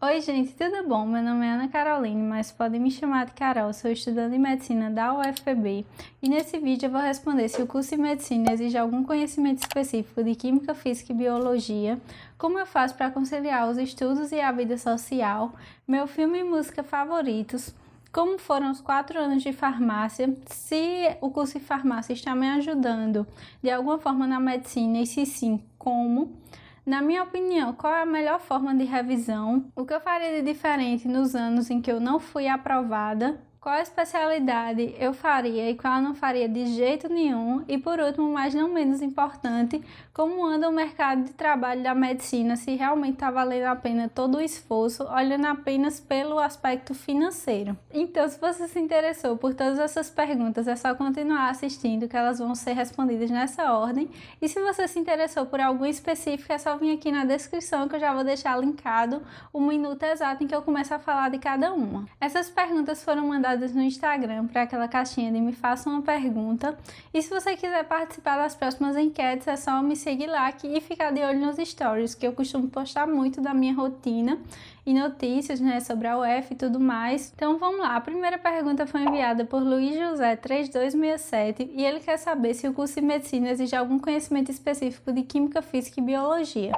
Oi, gente, tudo bom? Meu nome é Ana Caroline, mas podem me chamar de Carol. Sou estudante de medicina da UFPB e nesse vídeo eu vou responder se o curso de medicina exige algum conhecimento específico de química, física e biologia, como eu faço para conciliar os estudos e a vida social, meu filme e música favoritos, como foram os 4 anos de farmácia, se o curso de farmácia está me ajudando de alguma forma na medicina e se sim, como. Na minha opinião, qual é a melhor forma de revisão? O que eu faria de diferente nos anos em que eu não fui aprovada? Qual especialidade eu faria e qual eu não faria de jeito nenhum? E por último, mas não menos importante, como anda o mercado de trabalho da medicina, se realmente está valendo a pena todo o esforço, olhando apenas pelo aspecto financeiro. Então, se você se interessou por todas essas perguntas, é só continuar assistindo que elas vão ser respondidas nessa ordem. E se você se interessou por algum específico, é só vir aqui na descrição que eu já vou deixar linkado o minuto exato em que eu começo a falar de cada uma. Essas perguntas foram mandadas no Instagram para aquela caixinha de me faça uma pergunta. E se você quiser participar das próximas enquetes, é só me seguir lá aqui e ficar de olho nos stories, que eu costumo postar muito da minha rotina e notícias, né, sobre a UF e tudo mais. Então vamos lá, a primeira pergunta foi enviada por Luiz José 3267 e ele quer saber se o curso de medicina exige algum conhecimento específico de química, física e biologia.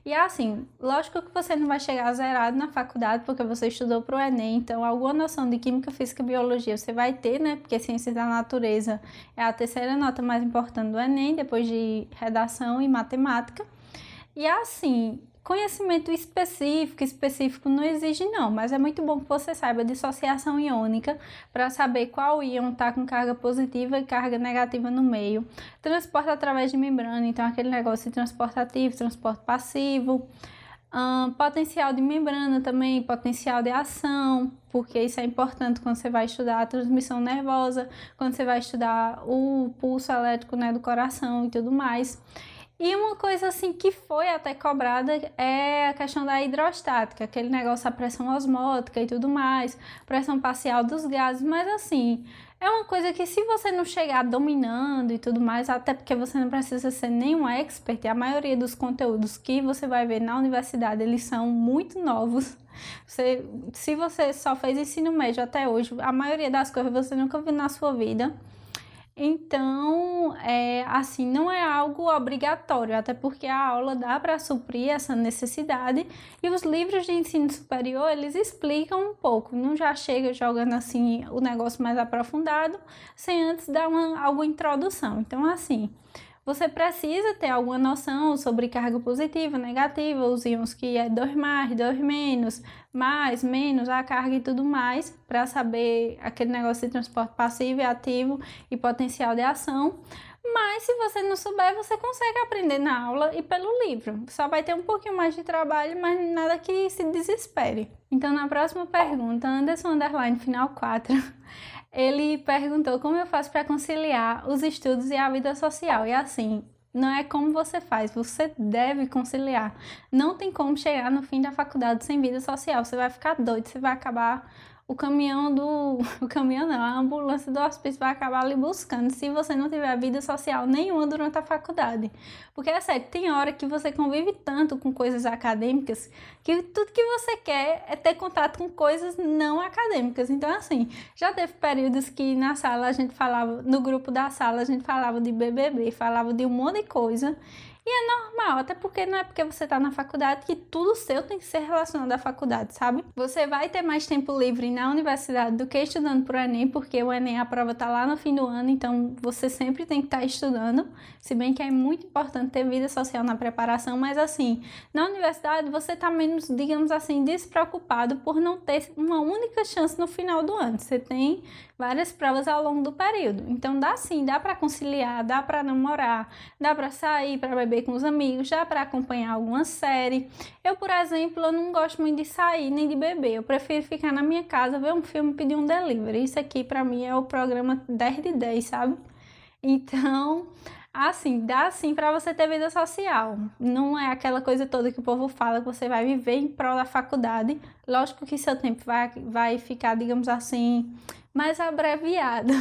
E assim, lógico que você não vai chegar zerado na faculdade porque você estudou para o Enem, então alguma noção de química, física e biologia você vai ter, né, porque ciências da natureza é a terceira nota mais importante do Enem, depois de redação e matemática. E assim, conhecimento específico não exige não, mas é muito bom que você saiba dissociação iônica para saber qual íon está com carga positiva e carga negativa no meio. Transporte através de membrana, então aquele negócio de transporte ativo, transporte passivo. Potencial de membrana também, potencial de ação, porque isso é importante quando você vai estudar a transmissão nervosa, quando você vai estudar o pulso elétrico, né, do coração e tudo mais. E uma coisa assim que foi até cobrada é a questão da hidrostática, aquele negócio da pressão osmótica e tudo mais, pressão parcial dos gases, mas assim, é uma coisa que se você não chegar dominando e tudo mais, até porque você não precisa ser nenhum expert, a maioria dos conteúdos que você vai ver na universidade, eles são muito novos. Se você só fez ensino médio até hoje, a maioria das coisas você nunca viu na sua vida. Então, assim, não é algo obrigatório, até porque a aula dá para suprir essa necessidade e os livros de ensino superior, eles explicam um pouco, não já chega jogando assim o negócio mais aprofundado, sem antes dar alguma introdução. Então, assim, você precisa ter alguma noção sobre carga positiva, negativa, os íons que é 2 mais, 2 menos, mais, menos, a carga e tudo mais, para saber aquele negócio de transporte passivo e ativo e potencial de ação. Mas se você não souber, você consegue aprender na aula e pelo livro. Só vai ter um pouquinho mais de trabalho, mas nada que se desespere. Então, na próxima pergunta, Anderson Underline Final 4, ele perguntou como eu faço para conciliar os estudos e a vida social. E assim, não é como você faz, você deve conciliar. Não tem como chegar no fim da faculdade sem vida social. Você vai ficar doido, você vai acabar o caminhão do... O caminhão não, a ambulância do hospício vai acabar ali buscando se você não tiver vida social nenhuma durante a faculdade. Porque é sério, tem hora que você convive tanto com coisas acadêmicas que tudo que você quer é ter contato com coisas não acadêmicas. Então, assim, já teve períodos que na sala a gente falava, no grupo da sala a gente falava de BBB, falava de um monte de coisa. E é normal, até porque não é porque você está na faculdade que tudo seu tem que ser relacionado à faculdade, sabe? Você vai ter mais tempo livre na universidade do que estudando para o Enem, porque o Enem, a prova está lá no fim do ano, então você sempre tem que estar estudando, se bem que é muito importante ter vida social na preparação, mas assim, na universidade você está menos, digamos assim, despreocupado por não ter uma única chance no final do ano. Você tem várias provas ao longo do período, então dá sim, dá para conciliar, dá para namorar, dá para sair, para beber com os amigos, dá para acompanhar alguma série. Eu, por exemplo, eu não gosto muito de sair nem de beber, eu prefiro ficar na minha casa, ver um filme e pedir um delivery. Isso aqui para mim é o programa 10 de 10, sabe? Então, assim, dá sim para você ter vida social. Não é aquela coisa toda que o povo fala que você vai viver em prol da faculdade. Lógico que seu tempo vai ficar, digamos assim, mais abreviado.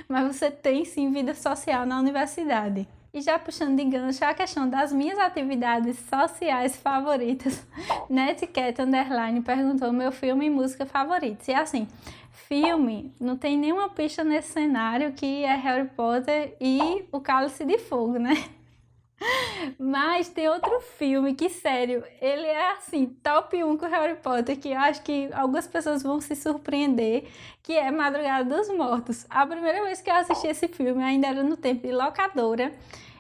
Mas você tem sim vida social na universidade. E já puxando de gancho a questão das minhas atividades sociais favoritas, Netcat Underline perguntou meu filme e música favoritos. E assim, filme, não tem nenhuma pista nesse cenário que é Harry Potter e o Cálice de Fogo, né? Mas tem outro filme que, sério, ele é assim, top 1 com Harry Potter, que eu acho que algumas pessoas vão se surpreender, que é Madrugada dos Mortos. A primeira vez que eu assisti esse filme ainda era no tempo de locadora.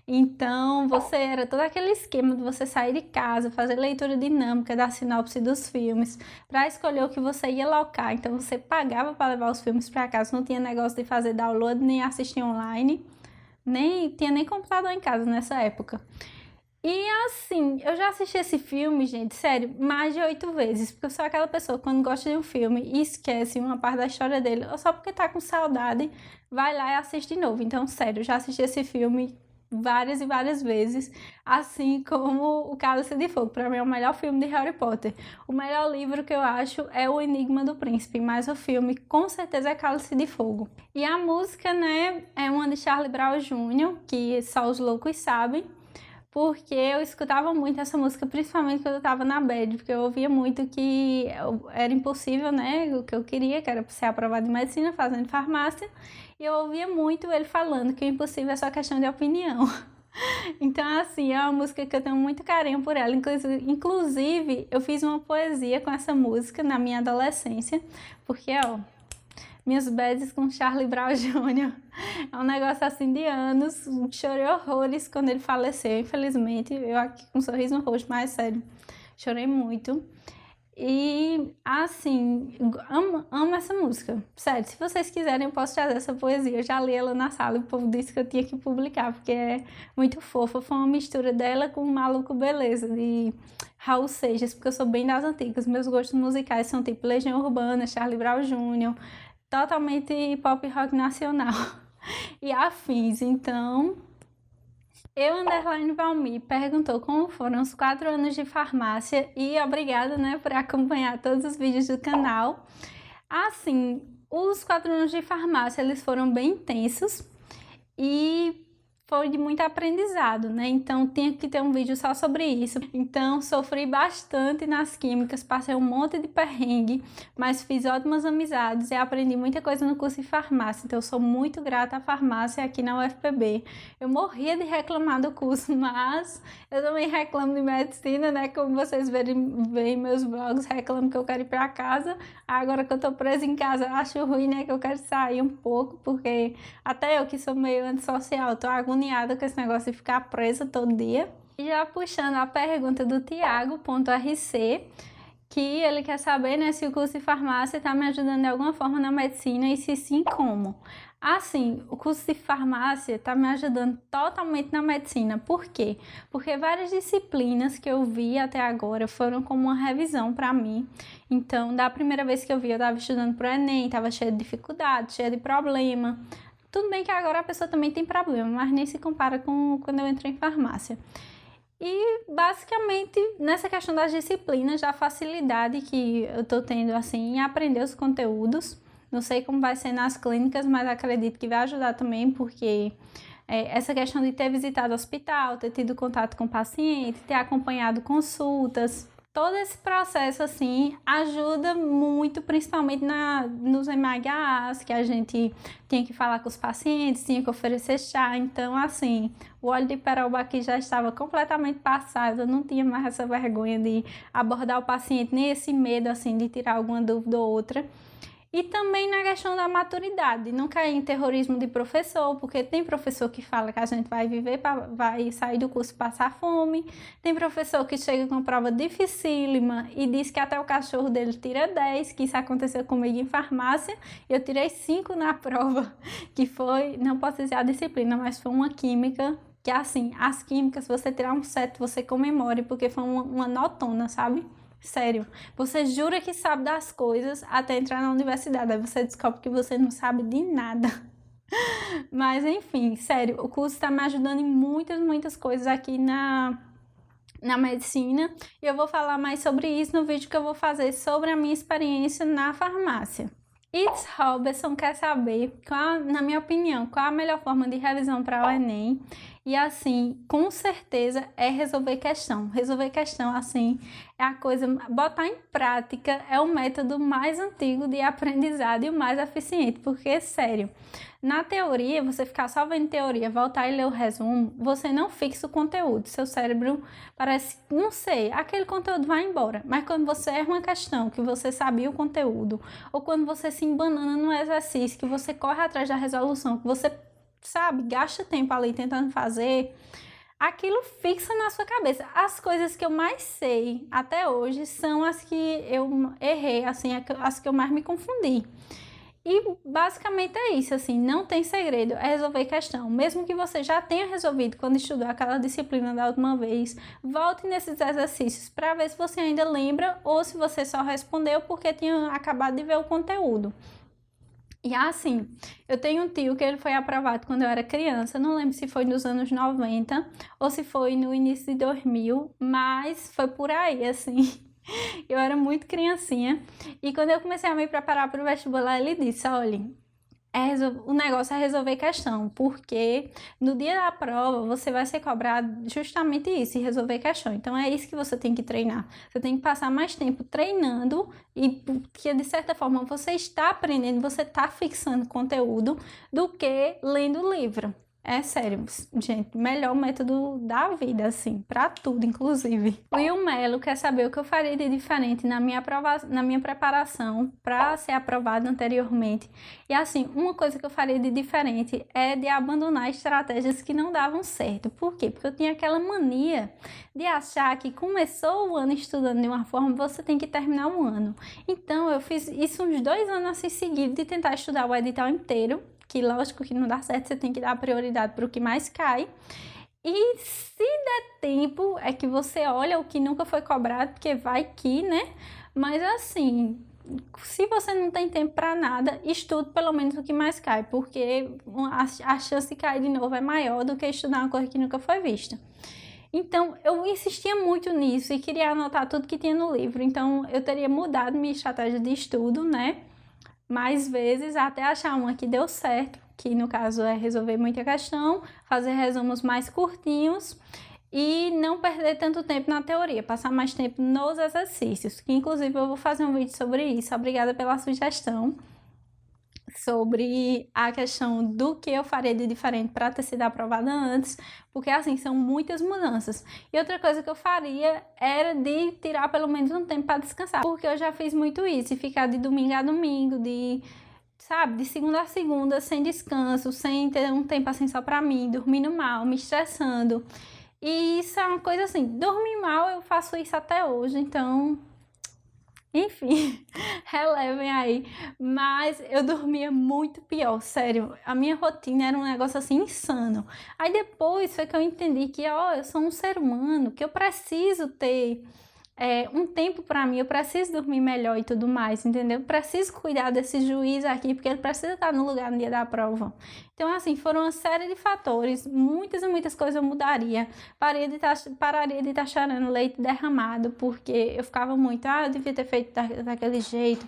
Então, você era todo aquele esquema de você sair de casa, fazer leitura dinâmica da sinopse dos filmes, para escolher o que você ia locar. Então, você pagava para levar os filmes para casa, não tinha negócio de fazer download nem assistir online. Nem tinha nem computador em casa nessa época. E assim, eu já assisti esse filme, gente, sério, mais de 8 vezes. Porque eu sou aquela pessoa que quando gosta de um filme e esquece uma parte da história dele, ou só porque tá com saudade, vai lá e assiste de novo. Então, sério, eu já assisti esse filme várias e várias vezes, assim como o Cálice de Fogo. Para mim é o melhor filme de Harry Potter. O melhor livro que eu acho é O Enigma do Príncipe, mas o filme com certeza é Cálice de Fogo. E a música, né, é uma de Charlie Brown Jr., que só os loucos sabem, porque eu escutava muito essa música, principalmente quando eu tava na bad, porque eu ouvia muito que era impossível, né, o que eu queria, que era ser aprovado em medicina, fazendo farmácia, e eu ouvia muito ele falando que o impossível é só questão de opinião. Então, assim, é uma música que eu tenho muito carinho por ela. Inclusive, eu fiz uma poesia com essa música na minha adolescência, porque, ó, minhas bads com Charlie Brown Jr. É um negócio assim de anos. Chorei horrores quando ele faleceu, infelizmente. Eu aqui com um sorriso no rosto, mas sério, chorei muito. E assim, amo essa música. Sério, se vocês quiserem, eu posso trazer essa poesia. Eu já li ela na sala e o povo disse que eu tinha que publicar, porque é muito fofa. Foi uma mistura dela com o Maluco Beleza, de Raul Seixas, porque eu sou bem das antigas. Meus gostos musicais são tipo Legião Urbana, Charlie Brown Jr., totalmente pop rock nacional e afins. Então, Valmir perguntou como foram os 4 anos de farmácia e obrigada, né, por acompanhar todos os vídeos do canal. Assim, os 4 anos de farmácia, eles foram bem intensos e foi de muito aprendizado, né? Então tinha que ter um vídeo só sobre isso. Então sofri bastante nas químicas, passei um monte de perrengue, mas fiz ótimas amizades e aprendi muita coisa no curso de farmácia. Então eu sou muito grata à farmácia aqui na UFPB. Eu morria de reclamar do curso, mas eu também reclamo de medicina, né? Como vocês veem meus vlogs, reclamo que eu quero ir para casa. Agora que eu tô presa em casa, eu acho ruim, né? Que eu quero sair um pouco, porque até eu que sou meio antissocial, tô agoniada com esse negócio de ficar presa todo dia. E já puxando a pergunta do Thiago.rc, que ele quer saber, né, se o curso de farmácia está me ajudando de alguma forma na medicina e se sim, como. Assim, o curso de farmácia está me ajudando totalmente na medicina. Por quê? Porque várias disciplinas que eu vi até agora foram como uma revisão para mim. Então, da primeira vez que eu vi, eu estava estudando para o Enem, estava cheia de dificuldade, cheia de problema. Tudo bem que agora a pessoa também tem problema, mas nem se compara com quando eu entrei em farmácia. E basicamente nessa questão das disciplinas, da facilidade que eu tô tendo assim em aprender os conteúdos. Não sei como vai ser nas clínicas, mas acredito que vai ajudar também, porque essa questão de ter visitado o hospital, ter tido contato com o paciente, ter acompanhado consultas, todo esse processo assim ajuda muito, principalmente nos MHAs, que a gente tinha que falar com os pacientes, tinha que oferecer chá. Então, assim, o óleo de peroba aqui já estava completamente passado, eu não tinha mais essa vergonha de abordar o paciente, nem esse medo assim de tirar alguma dúvida ou outra. E também na questão da maturidade, não cair em terrorismo de professor, porque tem professor que fala que a gente vai vai sair do curso e passar fome, tem professor que chega com uma prova dificílima e diz que até o cachorro dele tira 10, que isso aconteceu comigo em farmácia, eu tirei 5 na prova, que foi, não posso dizer a disciplina, mas foi uma química, que assim, as químicas, se você tirar um 7, você comemore, porque foi uma notona, sabe? Sério, você jura que sabe das coisas até entrar na universidade, aí você descobre que você não sabe de nada. Mas enfim, sério, o curso está me ajudando em muitas coisas aqui na medicina, e eu vou falar mais sobre isso no vídeo que eu vou fazer sobre a minha experiência na farmácia. It's Robertson quer saber, na minha opinião, qual a melhor forma de revisão para o Enem E assim, com certeza é resolver questão. Resolver questão, assim, é a coisa, botar em prática é o método mais antigo de aprendizado e o mais eficiente, porque, sério, na teoria, você ficar só vendo teoria, voltar e ler o resumo, você não fixa o conteúdo. Seu cérebro parece, não sei, aquele conteúdo vai embora. Mas quando você erra uma questão, que você sabia o conteúdo, ou quando você se embanana no exercício, que você corre atrás da resolução, que você, sabe, gasta tempo ali tentando fazer, aquilo fixa na sua cabeça. As coisas que eu mais sei até hoje são as que eu errei, assim, as que eu mais me confundi. E basicamente é isso, assim, não tem segredo, é resolver questão. Mesmo que você já tenha resolvido quando estudou aquela disciplina da última vez, volte nesses exercícios para ver se você ainda lembra ou se você só respondeu porque tinha acabado de ver o conteúdo. E assim, eu tenho um tio que ele foi aprovado quando eu era criança, não lembro se foi nos anos 90 ou se foi no início de 2000, mas foi por aí, assim. Eu era muito criancinha e quando eu comecei a me preparar para o vestibular, ele disse, olha, o negócio é resolver questão, porque no dia da prova você vai ser cobrado justamente isso, resolver questão. Então é isso que você tem que treinar. Você tem que passar mais tempo treinando e porque de certa forma você está aprendendo, você está fixando conteúdo do que lendo o livro. É sério, gente, melhor método da vida, assim, pra tudo, inclusive. O Will Melo quer saber o que eu faria de diferente na minha preparação para ser aprovado anteriormente. E assim, uma coisa que eu faria de diferente é de abandonar estratégias que não davam certo. Por quê? Porque eu tinha aquela mania de achar que começou o ano estudando de uma forma, você tem que terminar o ano. Então, eu fiz isso uns 2 anos assim seguidos de tentar estudar o edital inteiro, que lógico que não dá certo, você tem que dar prioridade para o que mais cai. E se der tempo, é que você olha o que nunca foi cobrado, porque vai que, né? Mas assim, se você não tem tempo para nada, estude pelo menos o que mais cai, porque a chance de cair de novo é maior do que estudar uma coisa que nunca foi vista. Então, eu insistia muito nisso e queria anotar tudo que tinha no livro. Então, eu teria mudado minha estratégia de estudo, né? Mais vezes até achar uma que deu certo, que no caso é resolver muita questão, fazer resumos mais curtinhos e não perder tanto tempo na teoria, passar mais tempo nos exercícios, que inclusive eu vou fazer um vídeo sobre isso. Obrigada pela sugestão sobre a questão do que eu faria de diferente para ter sido aprovada antes, porque assim, são muitas mudanças. E outra coisa que eu faria era de tirar pelo menos um tempo para descansar, porque eu já fiz muito isso, e ficar de domingo a domingo, sabe, de segunda a segunda, sem descanso, sem ter um tempo assim só para mim, dormindo mal, me estressando. E isso é uma coisa assim, dormir mal eu faço isso até hoje, então... Enfim, relevem aí, mas eu dormia muito pior, sério, a minha rotina era um negócio assim insano. Aí depois foi que eu entendi que, ó, eu sou um ser humano, que eu preciso ter um tempo para mim, eu preciso dormir melhor e tudo mais, entendeu? Eu preciso cuidar desse juiz aqui, porque ele precisa estar no lugar no dia da prova. Então, assim, foram uma série de fatores, muitas e muitas coisas eu mudaria. Pararia de estar chorando leite derramado, porque eu ficava muito, eu devia ter feito daquele jeito,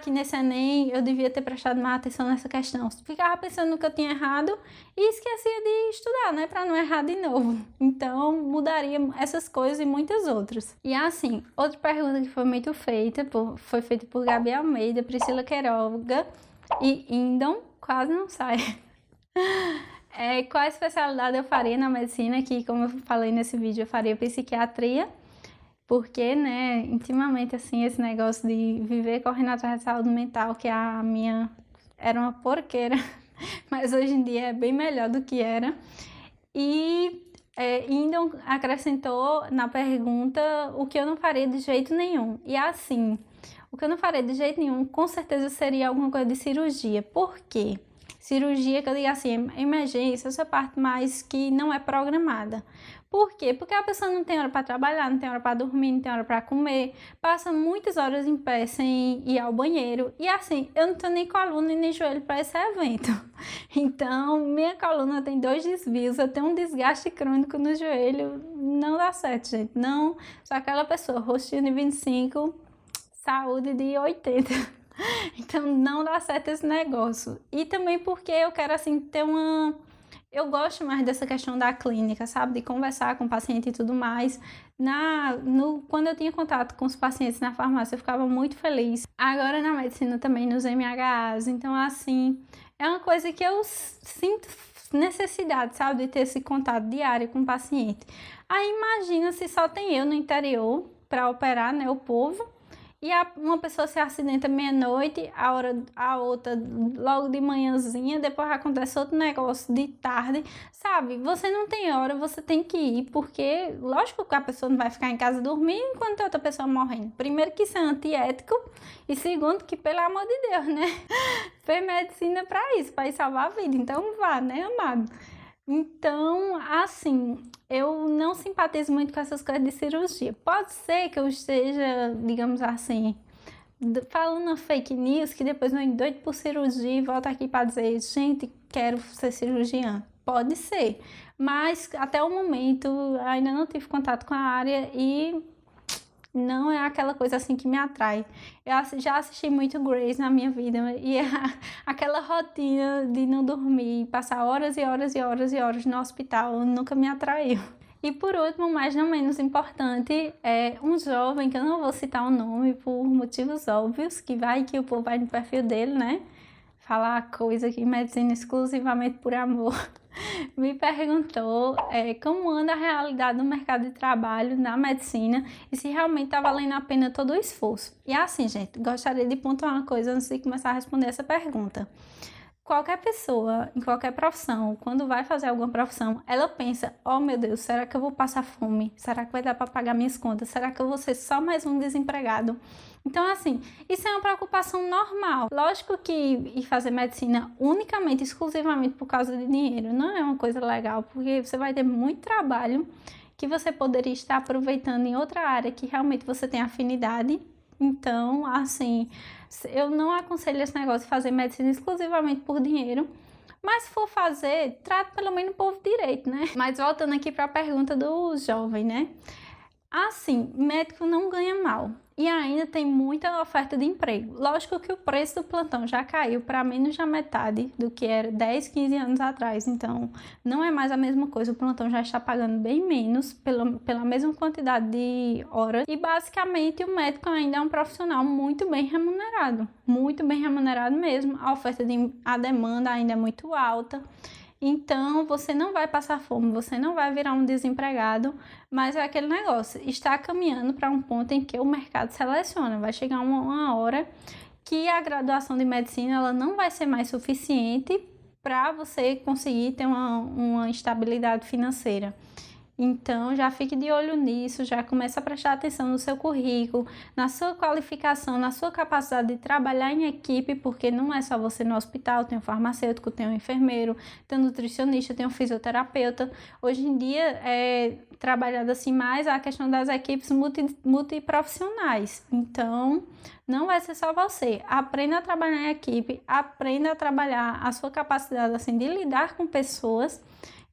que nesse Enem eu devia ter prestado mais atenção nessa questão. Ficava pensando no que eu tinha errado e esquecia de estudar, né, para não errar de novo. Então, mudaria essas coisas e muitas outras. E assim, outra pergunta que foi muito feita, foi feita por Gabi Almeida, Priscila Queiroga e Indon, quase não sai. Qual especialidade eu faria na medicina? Que, como eu falei nesse vídeo, eu faria psiquiatria, porque, né, intimamente, assim, esse negócio de viver correndo atrás da saúde mental, que a minha era uma porqueira, mas hoje em dia é bem melhor do que era. E Indon acrescentou na pergunta o que eu não faria de jeito nenhum. E assim, o que eu não faria de jeito nenhum, com certeza seria alguma coisa de cirurgia. Por quê? Cirurgia, que eu digo assim, emergência, essa parte mais que não é programada. Por quê? Porque a pessoa não tem hora para trabalhar, não tem hora para dormir, não tem hora para comer, passa muitas horas em pé sem ir ao banheiro. E assim, eu não tenho nem coluna e nem joelho para esse evento. Então, minha coluna tem 2 desvios, eu tenho um desgaste crônico no joelho, não dá certo, gente. Não, sou aquela pessoa, rostinho de 25, saúde de 80. Então não dá certo esse negócio. E também porque eu quero assim ter uma eu gosto mais dessa questão da clínica, sabe? De conversar com o paciente e tudo mais. Quando eu tinha contato com os pacientes na farmácia, eu ficava muito feliz. Agora na medicina também, nos MHAs. Então, assim, é uma coisa que eu sinto necessidade, sabe? De ter esse contato diário com o paciente. Aí imagina se só tem eu no interior para operar, né, o povo. E uma pessoa se acidenta meia-noite, a outra logo de manhãzinha, depois acontece outro negócio de tarde, sabe? Você não tem hora, você tem que ir, porque lógico que a pessoa não vai ficar em casa dormindo enquanto tem outra pessoa morrendo. Primeiro que isso é antiético e segundo que, pelo amor de Deus, né? Fez medicina para isso, para ir salvar a vida, então vá, né, amado? Então, assim, eu não simpatizo muito com essas coisas de cirurgia. Pode ser que eu esteja, digamos assim, falando fake news, que depois eu doido por cirurgia e volto aqui para dizer, gente, quero ser cirurgiã. Pode ser, mas até o momento ainda não tive contato com a área e não é aquela coisa assim que me atrai. Eu já assisti muito Grey's na minha vida e aquela rotina de não dormir, passar horas e horas e horas e horas no hospital nunca me atraiu. E por último, mas não menos importante, é um jovem, que eu não vou citar o nome por motivos óbvios, que vai que o povo vai no perfil dele, né? Falar coisa que medicina exclusivamente por amor. Me perguntou como anda a realidade do mercado de trabalho na medicina e se realmente está valendo a pena todo o esforço. E assim, gente, gostaria de pontuar uma coisa antes de começar a responder essa pergunta. Qualquer pessoa, em qualquer profissão, quando vai fazer alguma profissão, ela pensa, oh meu Deus, será que eu vou passar fome? Será que vai dar para pagar minhas contas? Será que eu vou ser só mais um desempregado? Então, assim, isso é uma preocupação normal. Lógico que ir fazer medicina unicamente, exclusivamente por causa de dinheiro, não é uma coisa legal, porque você vai ter muito trabalho que você poderia estar aproveitando em outra área que realmente você tem afinidade. Então, assim, eu não aconselho esse negócio de fazer medicina exclusivamente por dinheiro. Mas se for fazer, trate pelo menos o povo direito, né? Mas voltando aqui para a pergunta do jovem, né? Assim, médico não ganha mal e ainda tem muita oferta de emprego. Lógico que o preço do plantão já caiu para menos da metade do que era 10, 15 anos atrás. Então, não é mais a mesma coisa. O plantão já está pagando bem menos pela mesma quantidade de horas. E, basicamente, o médico ainda é um profissional muito bem remunerado. Muito bem remunerado mesmo. A demanda ainda é muito alta. Então, você não vai passar fome, você não vai virar um desempregado, mas é aquele negócio, está caminhando para um ponto em que o mercado seleciona, vai chegar uma hora que a graduação de medicina ela não vai ser mais suficiente para você conseguir ter uma estabilidade financeira. Então, já fique de olho nisso, já começa a prestar atenção no seu currículo, na sua qualificação, na sua capacidade de trabalhar em equipe, porque não é só você no hospital, tem um farmacêutico, tem um enfermeiro, tem um nutricionista, tem um fisioterapeuta. Hoje em dia é trabalhado assim mais a questão das equipes multiprofissionais. Então, não vai ser só você. Aprenda a trabalhar em equipe, aprenda a trabalhar a sua capacidade assim, de lidar com pessoas.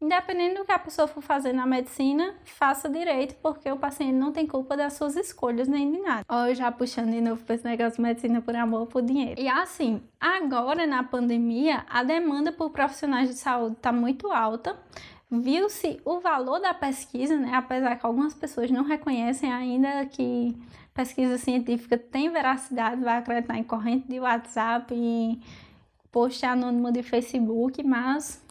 Independente do que a pessoa for fazer na medicina, faça direito, porque o paciente não tem culpa das suas escolhas nem de nada. Ó, eu já puxando de novo para esse negócio de medicina por amor ou por dinheiro. E assim, agora na pandemia, a demanda por profissionais de saúde está muito alta. Viu-se o valor da pesquisa, né? Apesar que algumas pessoas não reconhecem ainda que pesquisa científica tem veracidade, vai acreditar em corrente de WhatsApp e post anônimo de Facebook, mas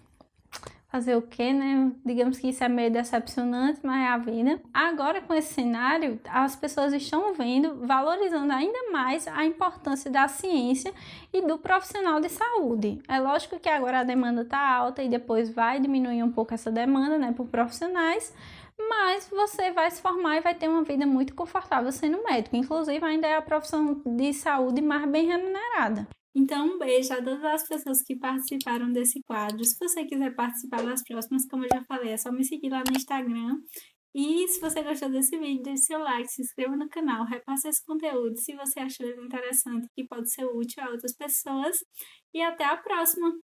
fazer o quê, né? Digamos que isso é meio decepcionante, mas é a vida. Agora, com esse cenário, as pessoas estão vendo, valorizando ainda mais a importância da ciência e do profissional de saúde. É lógico que agora a demanda está alta e depois vai diminuir um pouco essa demanda, né, por profissionais, mas você vai se formar e vai ter uma vida muito confortável sendo médico. Inclusive, ainda é a profissão de saúde mais bem remunerada. Então, um beijo a todas as pessoas que participaram desse quadro. Se você quiser participar das próximas, como eu já falei, é só me seguir lá no Instagram. E se você gostou desse vídeo, deixe seu like, se inscreva no canal, repasse esse conteúdo se você achou ele interessante e pode ser útil a outras pessoas. E até a próxima!